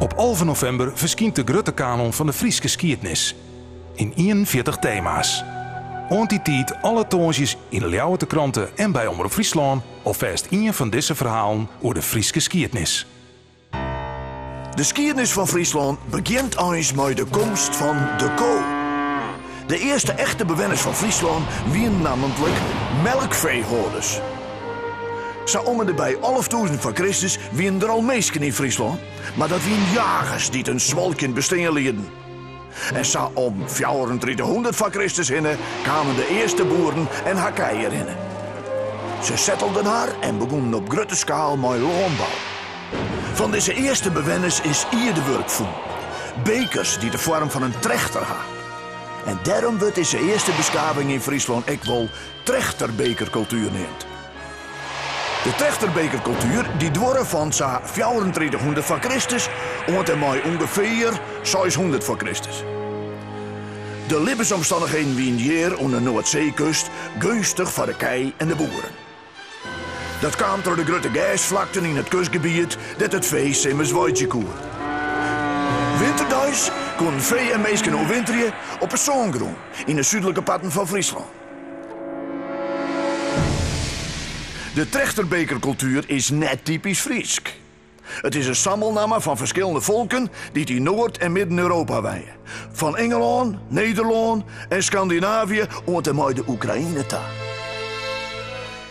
Op 11 november verschijnt de grote kanon van de Frieske skietnis. In 41 thema's. Ont die tijd alle toonsjes in de Ljouwerte kranten en bij Omroep Friesland alvast een van deze verhalen over de Frieske skietnis. De skietnis van Friesland begint eens met de komst van de kool. De eerste echte bewoners van Friesland waren namelijk melkveehouders. Zo om en bij 11.000 van Christus waren er al meesken in Friesland, maar dat waren jagers die een zwalkend bestaan lieten. En zo om 3400 van Christus heen kwamen de eerste boeren en hakkeien in. Ze settelden haar en begonnen op grote schaal met landbouw. Van deze eerste bewoners is hier de werk van. Bekers die de vorm van een trechter hadden. En daarom wordt deze eerste beschaving in Friesland ook wel trechterbekercultuur genoemd. De trechterbekercultuur die dwarren van zo'n 3400 van Christus en met ongeveer 600 van Christus. De levensomstandigheden waren hier aan de Noordzeekust gunstig voor de kei en de boeren. Dat kwam door de grote gasvlakten in het kustgebied dat het vee simmers weidje koer. Winterduis kon vee en meesken overwinteren op een zongroen in de zuidelijke parten van Friesland. De trechterbekercultuur is net typisch Friesk. Het is een sammelnaam van verschillende volken die in Noord- en Midden-Europa wijden. Van Engeland, Nederland en Scandinavië en met de Oekraïne ta.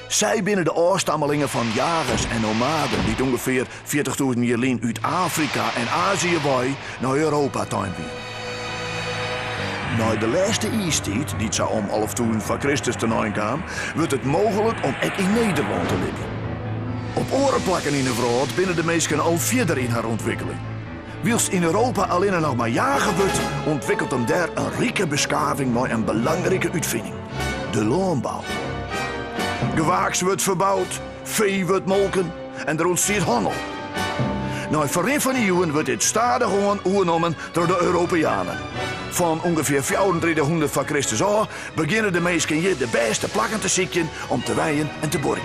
Zij binnen de oorstammelingen van jagers en nomaden die ongeveer 40.000 jaar geleden uit Afrika en Azië wij naar Europa tuin weer. Na de laatste ijstijd, die zo om 11.000 van Christus te kwam, wordt het mogelijk om ook in Nederland te leven. Op orenplakken in de wereld binnen de meesten al verder in haar ontwikkeling. Wils in Europa alleen nog maar jagen wordt, ontwikkelt hem daar een rijke beschaving met een belangrijke uitvinding: de landbouw. Gewaaks wordt verbouwd, vee wordt molken en er ontstaat handel. Na verre van eeuwen wordt dit stadig overgenomen door de Europeanen. Van ongeveer 3400 van Christus aan beginnen de meesten hier de beste plakken te zieken om te weien en te borken.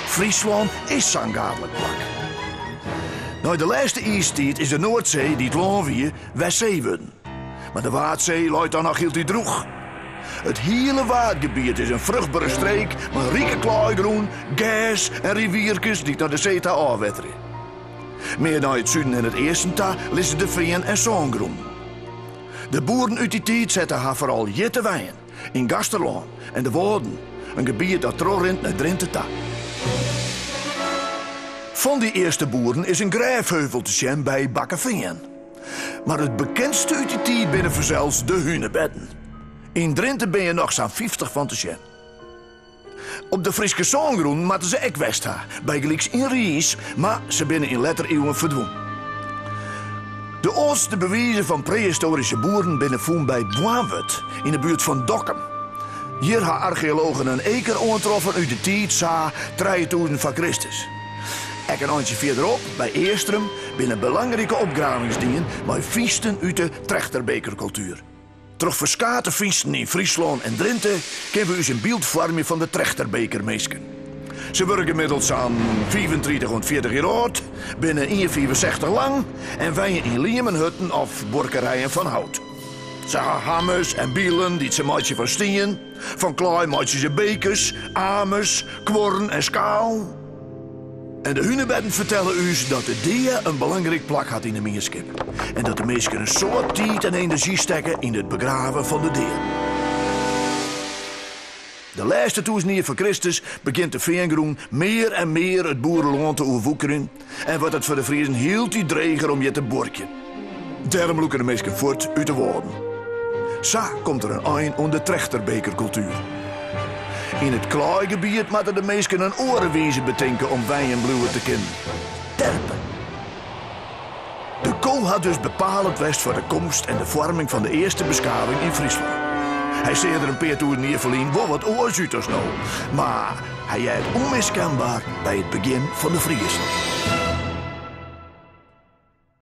Friesland is zo'n gadelijk plak. Na de laatste ijstijd is de Noordzee die het land weer westzee worden. Maar de Waardzee loopt dan nog heel die droeg. Het hele waardgebied is een vruchtbare streek met rijke kleigroen, gas en riviertjes die naar de zee te afwetteren. Meer naar het zuiden en het eerste ta liggen de veen en zongroen. De boeren uit die tijd zetten haar vooral hier te weien, in Gasterland en de Wouden, een gebied dat terugrent naar Drenthe ta. Van die eerste boeren is een grijfheuvel te zien bij Bakkeveen. Maar het bekendste uit die tijd binnen verzels de hunebedden. In Drenthe ben je nog zo'n 50 van te zien. Op de Frieske zongroen matten ze ook west bij Gelieks in Ries, maar ze binnen in lettereeuwen verdwenen. De oudste bewijzen van prehistorische boeren binnenvoeren bij Boiswet in de buurt van Dokkum. Hier hebben archeologen een eker aangetroffen uit de tijd sa 3000 van Christus. En een eindje verderop, bij Eerstrum, binnen belangrijke opgravingsdingen met viesten uit de trechterbekercultuur. Terug verskate viesten in Friesland en Drenthe kunnen we u een beeld vormen van de trechterbekermeesken. Ze worden gemiddeld aan 35 en 40 jaar oud, binnen 1,64 lang en wijnen in liemenhutten of borkerijen van hout. Ze hebben hammers en bielen die ze maatje van stien, van klei maatje ze bekers, amers, kworren en schaal. En de hunebedden vertellen u dat de dia een belangrijk plak had in de meerskip. En dat de meesten een soort tijd en energie stekken in het begraven van de dia. De laatste 1000 jaar van Christus begint de veengroen meer en meer het boerenland te overwoekeren en wordt het voor de Friesen heel te dreger om je te borken. Daarom loeken de meesten voort uit de woorden. Zo komt er een eind aan de trechterbekercultuur. In het kleigebied moeten de meesten een orenwezen bedenken om wijn en bloemen te kennen. Terpen. De kool had dus bepalend west voor de komst en de vorming van de eerste beschaving in Friesland. Hij zei er een paar toeren neer verlien, wat oorzuiters nou. Maar hij is onmiskenbaar bij het begin van de Friesen.